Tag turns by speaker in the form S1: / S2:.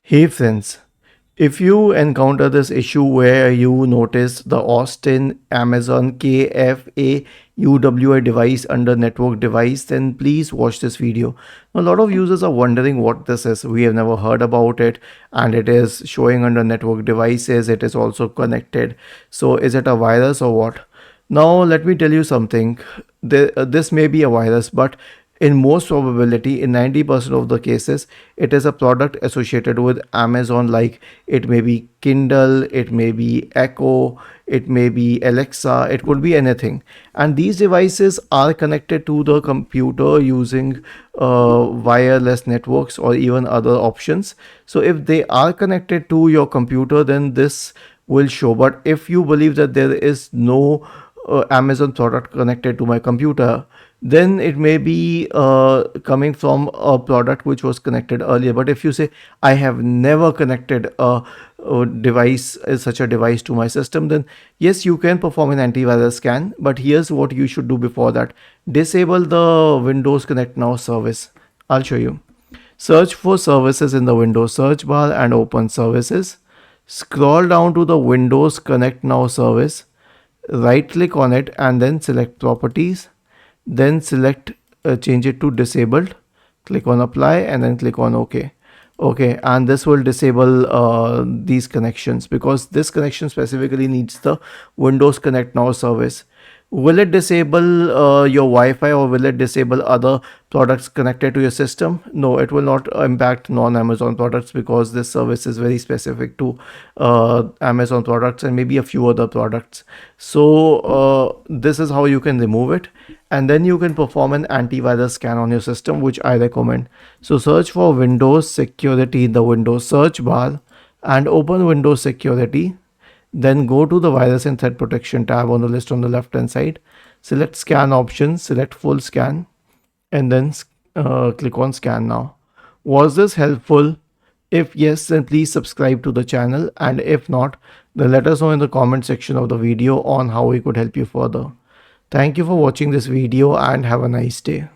S1: Hey friends, if you encounter this issue where you notice the Austin Amazon KFAUWI device under network device, then please watch this video. A lot of users are wondering what this is. We have never heard about it, and it is showing under network devices. It is also connected. So is it a virus or what? Now let me tell you something. This may be a virus, but in most probability, in 90% of the cases, it is a product associated with Amazon. Like, it may be Kindle, it may be Echo, it may be Alexa, it could be anything. And these devices are connected to the computer using wireless networks or even other options. So if they are connected to your computer, then this will show. But if you believe that there is no Amazon product connected to my computer, then it may be coming from a product which was connected earlier. But if you say, I have never connected a device, such a device to my system, then yes, you can perform an antivirus scan. But here's what you should do before that. Disable the Windows Connect Now service. I'll show you. Search for services in the Windows search bar and open services. Scroll down to the Windows Connect Now service. Right click on it and then select properties, then select change it to disabled, click on apply and then click on OK, and this will disable these connections, because this connection specifically needs the Windows Connect Now service. Will it disable your Wi-Fi, or will it disable other products connected to your system? No, it will not impact non-Amazon products, because this service is very specific to Amazon products and maybe a few other products. So this is how you can remove it, and then you can perform an antivirus scan on your system, which I recommend. So search for Windows Security in the Windows search bar and open Windows Security. Then go to the Virus and Threat Protection tab on the list on the left hand side. Select Scan options, select Full Scan, and then click on Scan Now. Was this helpful? If yes, then please subscribe to the channel, and if not, then let us know in the comment section of the video on how we could help you further. Thank you for watching this video and have a nice day.